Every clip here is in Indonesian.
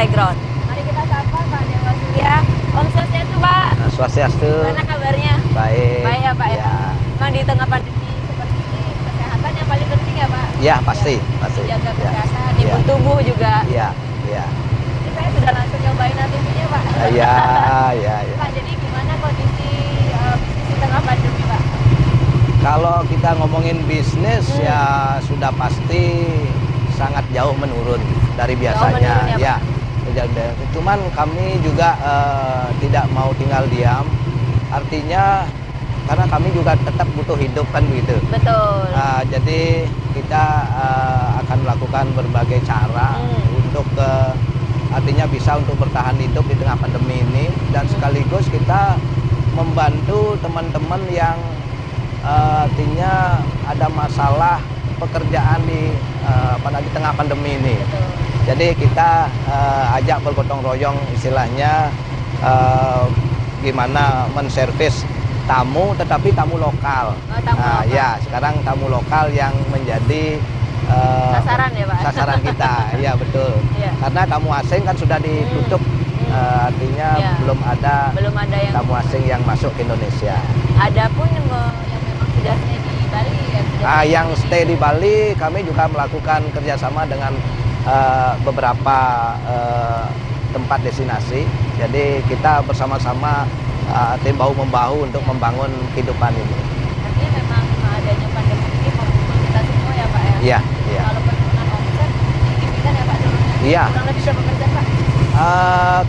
Playground. Mari kita sapa Pak Dewa Surya. Om Swastiastu, Pak. Swastiastu. Gimana kabarnya? Baik. Baik ya, Pak. Ya. Memang di tengah pandemi seperti ini, kesehatan yang paling penting ya, Pak? Ya, pasti. Pasti. Jaga Ya. kesehatan, imun Ya. tubuh juga. Iya, iya. Ini saya sudah langsung nyobain ATV-nya, Pak. Iya, iya, iya. Pak, jadi gimana kondisi bisnis di tengah pandemi, Pak? Kalau kita ngomongin bisnis ya sudah pasti sangat jauh menurun dari biasanya. menurun ya, Cuman kami juga tidak mau tinggal diam. Artinya karena kami juga tetap butuh hidup kan begitu. Betul. Jadi kita akan melakukan berbagai cara untuk artinya bisa untuk bertahan hidup di tengah pandemi ini, dan sekaligus kita membantu teman-teman yang artinya ada masalah pekerjaan di apalagi tengah pandemi ini. Betul. Jadi kita ajak bergotong royong istilahnya gimana menservis tamu, tetapi tamu lokal. Tamu lokal. Ya, sekarang tamu lokal yang menjadi Sasaran ya, Pak? sasaran kita, ya betul. Iya. Karena tamu asing kan sudah ditutup, artinya Iya. belum ada yang tamu asing yang masuk ke Indonesia. ada pun yang memang sudah stay di Bali ya. Yang stay di Bali, kami juga melakukan kerjasama dengan beberapa tempat destinasi. Jadi kita bersama-sama tim bahu-membahu untuk membangun kehidupan ini. Artinya memang adanya pandemi ini memukul kita semua ya, Pak ya? Iya, iya. Kalau penurunan omset signifikan ya, Pak, turunnya? Iya. Kurang lebih berapa persen, Pak?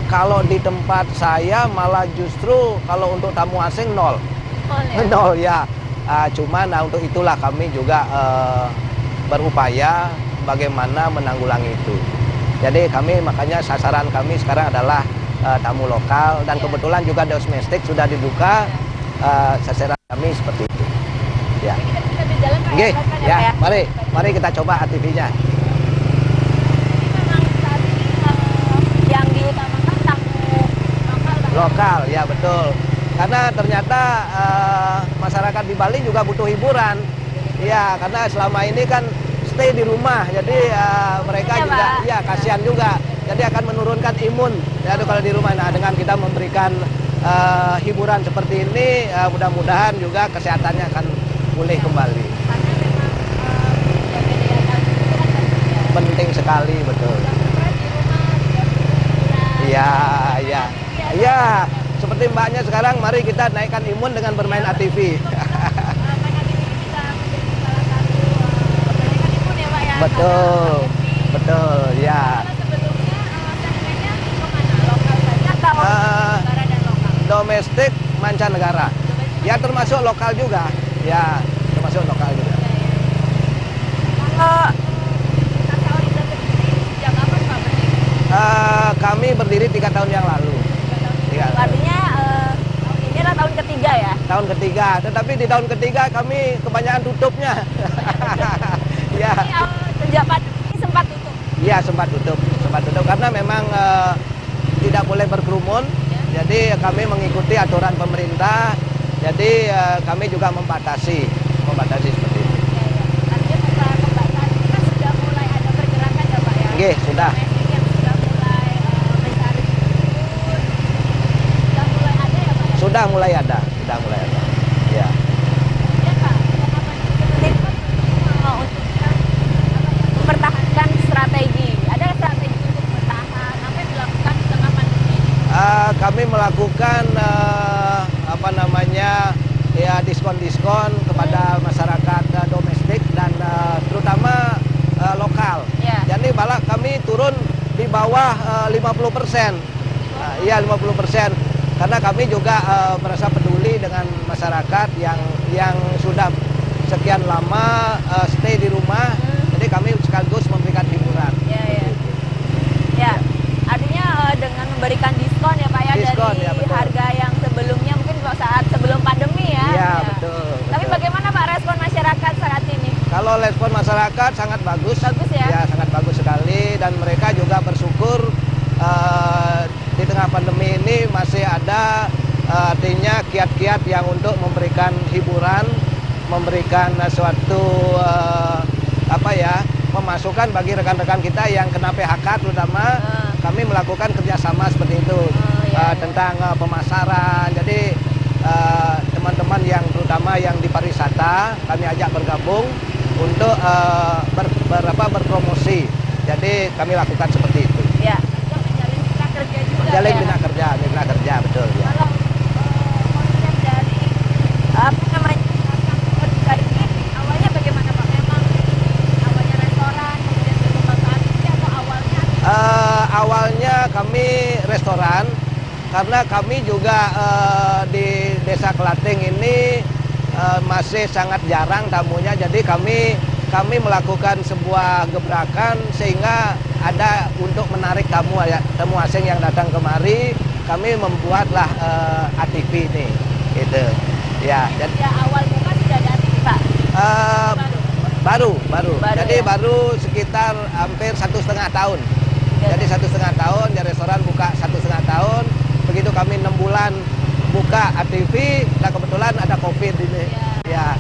Kalau di tempat saya malah justru kalau untuk tamu asing nol. Ya? Nol ya. Cuman untuk itulah kami juga berupaya bagaimana menanggulangi itu. Jadi kami makanya sasaran kami sekarang adalah tamu lokal, dan kebetulan juga domestik sudah dibuka. Sasaran kami seperti itu. Ya. Kita berjalan, Pak. Oke, Silakan ya, Pak, mari kita coba ATV-nya. Jadi memang saat ini yang diutamakan tamu lokal, Pak. Lokal, ya betul. Karena ternyata masyarakat di Bali juga butuh hiburan. Iya, karena selama ini kan stay di rumah, jadi mereka Ya, juga, Pak. ya kasihan juga. Jadi akan menurunkan imun. Ya, kalau di rumah, nah dengan kita memberikan hiburan seperti ini, mudah-mudahan juga kesehatannya akan pulih kembali. Karena memang menjaga daya tahan tubuh kan penting ya. Penting sekali, betul. Stres di rumah juga berhiburan. Iya, iya, iya. Seperti mbaknya sekarang, mari kita naikkan imun dengan bermain ATV. Main ATV ini bisa menjadi salah satu menaikan imun ya, Pak ya. Betul, betul, ya. Kalau sebelumnya segmennya kemana? Lokal saja atau negara dan lokal? Domestik mancanegara. Ya termasuk lokal juga. Ya, termasuk lokal juga. Kalau Kasa Orida sendiri sejak kapan Pak berdiri? Kami berdiri 3 tahun yang lalu. 3 tahun. Artinya ini adalah tahun ketiga ya? Tahun ketiga, tetapi di tahun ketiga kami kebanyakan tutupnya. Ya, Ini sejak pandemi sempat tutup. iya sempat tutup karena memang tidak boleh berkerumun. Jadi kami mengikuti aturan pemerintah. Jadi kami juga membatasi seperti itu. Artinya setelah pembatasan ini kan sudah mulai ada pergerakan ya, Pak ya? Oke, sudah. Domestik yang sudah mulai mencari fitur, sudah mulai ada ya, Pak ya? Sudah mulai ada. Ya. Ya, Pak, pengalaman seperti itu kan untuk kita mempertahankan strategi. Ada strategi untuk bertahan, apa yang dilakukan di tengah pandemi ini? Kami melakukan ya diskon-diskon kepada masyarakat domestik dan terutama lokal. Ya. Jadi malah kami turun di bawah 50%. Iya 50%. Karena kami juga merasa peduli dengan masyarakat yang sudah sekian lama stay di rumah. Jadi kami sekaligus memberikan hiburan. Ya, artinya dengan memberikan diskon ya Pak ya, Diskon, dari ya, betul. harga yang sebelumnya mungkin saat sebelum pandemi ya. Iya, betul. Tapi bagaimana Pak respon masyarakat saat ini? Kalau respon masyarakat sangat bagus. Bagus ya? Ya, sangat bagus sekali, dan mereka juga bersyukur di tengah pandemi ini masih ada artinya kiat-kiat yang untuk memberikan hiburan, memberikan suatu pemasukan bagi rekan-rekan kita yang kena PHK terutama. Kami melakukan kerjasama seperti itu tentang pemasaran. Jadi teman-teman yang terutama yang di pariwisata kami ajak bergabung untuk berpromosi. Jadi kami lakukan seperti itu. Ya, untuk menjalin mitra kerja juga. Menjalin ya. mitra kerja betul ya. Kalau konsep dari apa namanya Merdeka ini awalnya bagaimana Pak? Memang awalnya restoran, kemudian berkembang ke aktivitas atau awalnya? Awalnya kami restoran karena kami juga di Desa Kelating ini masih sangat jarang tamunya. Jadi kami melakukan sebuah gebrakan sehingga ada untuk menarik tamu asing yang datang kemari. Kami membuatlah ATV ini, gitu. Ya, jadi Awal buka sudah ada ATV Pak? baru. Jadi ya? baru sekitar hampir 1,5 tahun. Jadi 1,5 tahun, ya restoran buka 1,5 tahun. Begitu kami 6 bulan buka ATV, nah kebetulan ada COVID ini. Ya.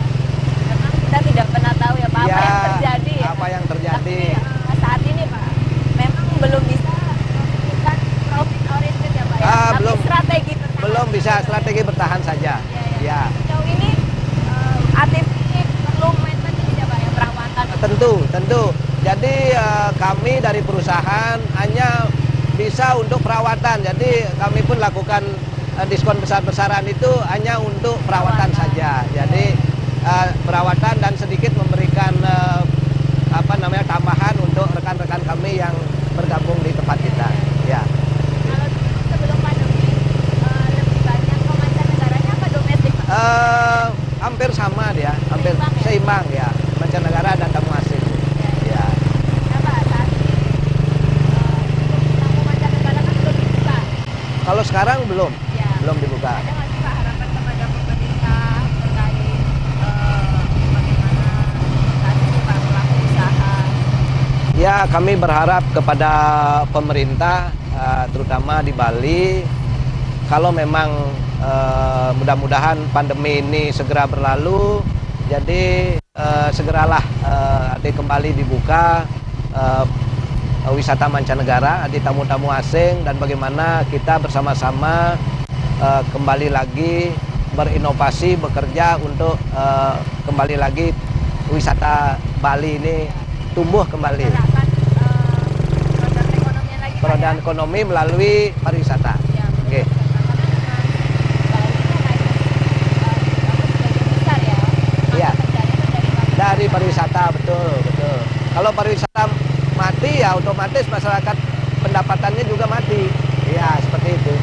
Memang kita tidak pernah tahu ya Pak apa yang terjadi. Apa yang terjadi. Tapi saat ini Pak, memang belum bisa melakukan profit oriented ya Pak ya. Tapi belum. strategi bertahan. Belum bisa, strategi bertahan saja. Ya. Sejauh ini ATV perlu maintenance ya Pak ya, perawatan. Tentu. Jadi kami dari perusahaan hanya bisa untuk perawatan. Jadi kami pun lakukan diskon besar-besaran itu hanya untuk perawatan saja. Jadi perawatan dan sedikit memberikan tambahan untuk rekan-rekan kami yang bergabung di tempat kita. Ya. Kalau sebelum pandemi lebih banyak mancanegaranya apa domestik Pak? Hampir sama dia, hampir seimbang ya, mancanegara dan tamu asing. Ya. Nah Pak, saat ini tamu mancanegara kan belum dibuka. Kalau sekarang belum dibuka. Ada nggak sih Pak harapan kepada pemerintah terkait bagaimana saat ini Pak pelaku usaha? Ya, kami berharap kepada pemerintah, terutama di Bali, kalau memang mudah-mudahan pandemi ini segera berlalu, jadi segeralah kembali dibuka wisata mancanegara, tamu-tamu asing, dan bagaimana kita bersama-sama kembali lagi berinovasi, bekerja untuk kembali lagi wisata Bali ini tumbuh kembali. Harapan roda perekonomian lagi Pak ya? Perodahan ekonomi melalui pariwisata. Ya, Oke. Iya. Dari pariwisata, betul. Kalau pariwisata mati ya otomatis masyarakat pendapatannya juga mati. Ya, seperti itu.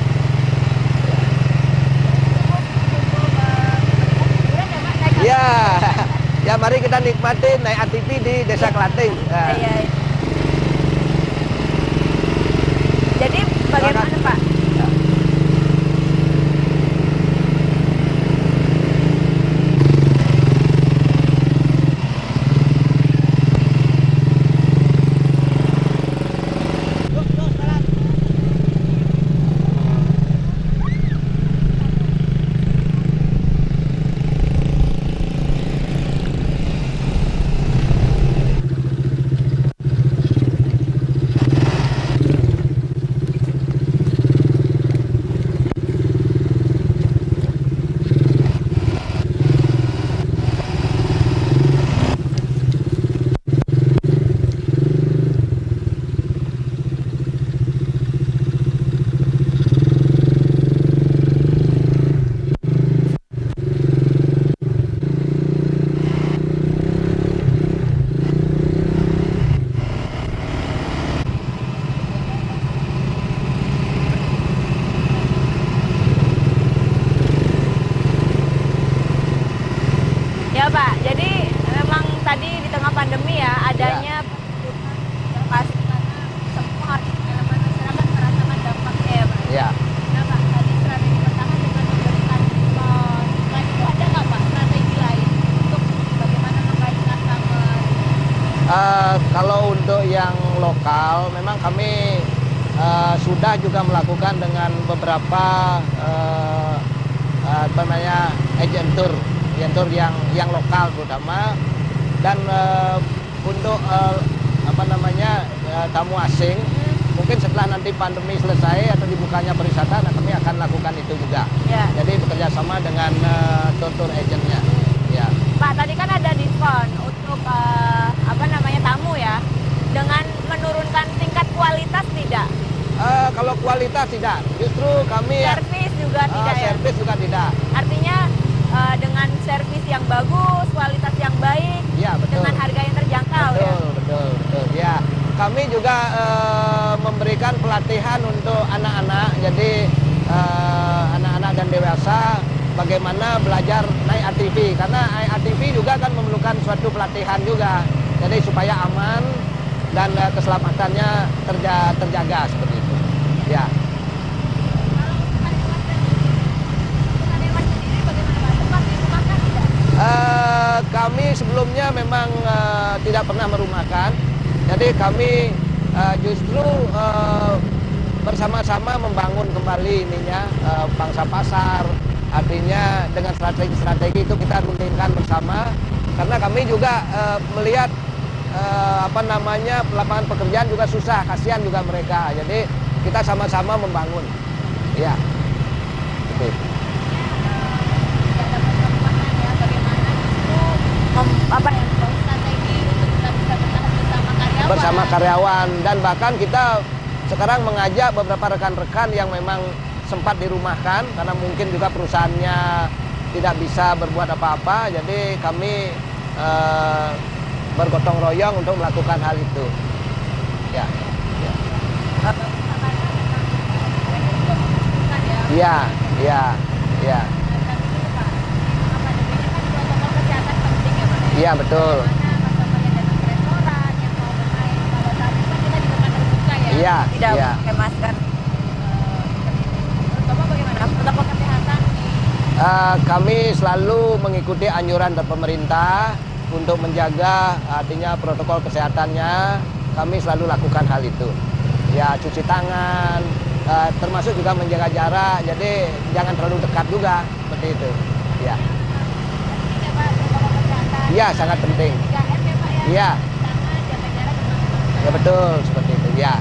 Ya, ya mari kita nikmati naik ATV di Desa Kelating. Ya. Iya. Jadi bagaimana Pak? Ya Pak, jadi memang tadi di tengah pandemi ya adanya penurunan yang pasti karena semua elemen masyarakat merasakan dampaknya ya Pak. Ya. Nah Pak, tadi strategi bertahan dengan memberikan diskon itu ada nggak Pak strategi lain untuk bagaimana mengkaitkan customer? Kalau untuk yang lokal, memang kami sudah juga melakukan dengan beberapa agentur yang lokal terutama, dan untuk tamu asing mungkin setelah nanti pandemi selesai atau dibukanya pariwisata, nah kami akan lakukan itu juga. Ya. Jadi bekerja sama dengan tour agentnya. Ya. Pak, tadi kan ada diskon untuk apa namanya tamu ya, dengan menurunkan tingkat kualitas tidak? Kalau kualitas tidak, justru kami Servis juga tidak ya? servis juga tidak. Artinya dengan servis yang bagus, kualitas yang baik, Ya, betul. dengan harga yang terjangkau ya? Betul. Ya, kami juga memberikan pelatihan untuk anak-anak. Jadi anak-anak dan dewasa bagaimana belajar naik ATV, karena naik ATV juga kan memerlukan suatu pelatihan juga. Jadi supaya aman dan keselamatannya terjaga seperti itu. Ya. Kami sebelumnya memang tidak pernah merumahkan, jadi kami justru bersama-sama membangun kembali ininya pangsa pasar. Artinya dengan strategi-strategi itu kita rundingkan bersama, karena kami juga melihat lapangan pekerjaan juga susah, kasihan juga mereka. Jadi kita sama-sama membangun. Ya. Betul. Strategi untuk kita bisa bertahan bersama karyawan. Bersama karyawan, dan bahkan kita sekarang mengajak beberapa rekan-rekan yang memang sempat dirumahkan karena mungkin juga perusahaannya tidak bisa berbuat apa-apa, jadi kami bergotong royong untuk melakukan hal itu. Ya. Ya. Iya, betul. Iya. Tidak pakai masker. Bapak bagaimana? Protokol kesehatan? Kami selalu mengikuti anjuran dari pemerintah untuk menjaga artinya protokol kesehatannya. Kami selalu lakukan hal itu. Ya, cuci tangan, termasuk juga menjaga jarak. Jadi jangan terlalu dekat juga seperti itu. Ya. Iya, sangat penting. 3M ya Pak ya? Iya. Tangan, jaga jarak, Ya, betul seperti itu. Ya.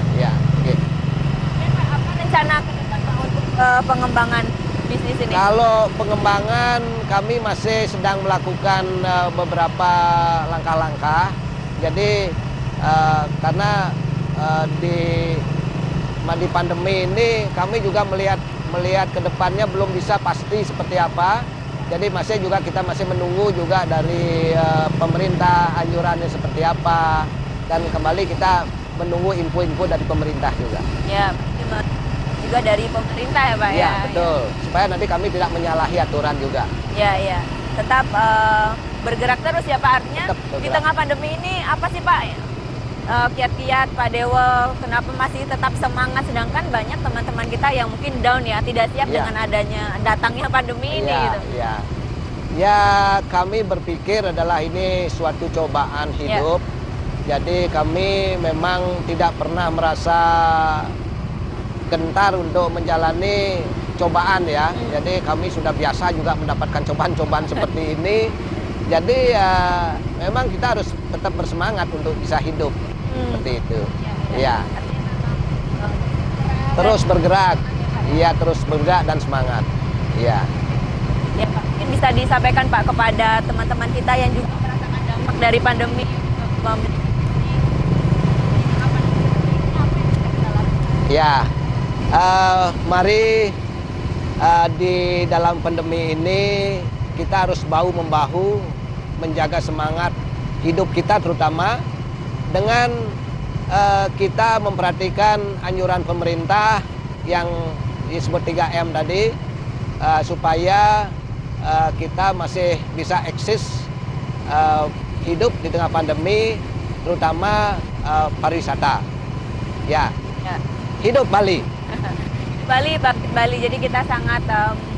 Oke. Pak, apa rencana ke depan Pak untuk pengembangan bisnis ini? Kalau pengembangan kami masih sedang melakukan beberapa langkah-langkah. Jadi karena di pandemi ini kami juga melihat ke depannya belum bisa pasti seperti apa. Jadi kita masih menunggu juga dari pemerintah anjurannya seperti apa, dan kembali kita menunggu info-info dari pemerintah juga. Ya, juga dari pemerintah ya Pak ya? Ya, betul. Supaya nanti kami tidak menyalahi aturan juga. Ya. Tetap bergerak terus ya Pak, artinya Tetap bergerak. di tengah pandemi ini apa sih Pak kiat-kiat Pak Dewa kenapa masih tetap semangat, sedangkan banyak teman-teman kita yang mungkin down ya, tidak siap Ya. dengan adanya datangnya pandemi ini gitu. Ya, kami berpikir adalah ini suatu cobaan hidup. Jadi kami memang tidak pernah merasa gentar untuk menjalani cobaan ya. Jadi kami sudah biasa juga mendapatkan cobaan-cobaan seperti ini. Jadi ya memang kita harus tetap bersemangat untuk bisa hidup seperti itu. Ya. Terus bergerak. Iya, terus bergerak dan semangat. Iya. Ya Pak, mungkin bisa disampaikan Pak kepada teman-teman kita yang juga merasakan dampak dari pandemi. Ya, mari di dalam pandemi ini kita harus bahu-membahu menjaga semangat hidup kita, terutama dengan kita memperhatikan anjuran pemerintah yang disebut 3M tadi, supaya kita masih bisa eksis hidup di tengah pandemi, terutama pariwisata. Ya. Hidup Bali. Bali. Jadi kita sangat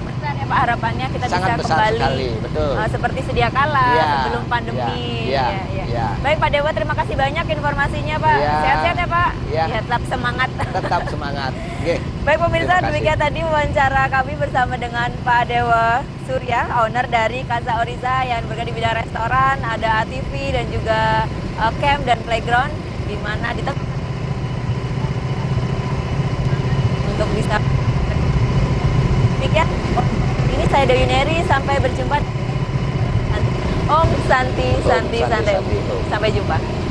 besar ya Pak harapannya kita Sangat bisa besar kembali sekali, betul. Seperti sedia kala sebelum pandemi. Ya. Baik Pak Dewa, terima kasih banyak informasinya Pak. Ya. Sehat-sehat ya Pak. Ya. Tetap semangat. Tetap semangat. Oke. Baik pemirsa, Terima kasih. demikian tadi wawancara kami bersama dengan Pak Dewa Surya, owner dari Casa Oriza yang bergerak di bidang restoran, ada ATV dan juga camp dan playground, di mana di tengah untuk bisa. Demikian. Ini saya Dewi Neri, sampai berjumpa. Om Santi. Santi. Sampai jumpa.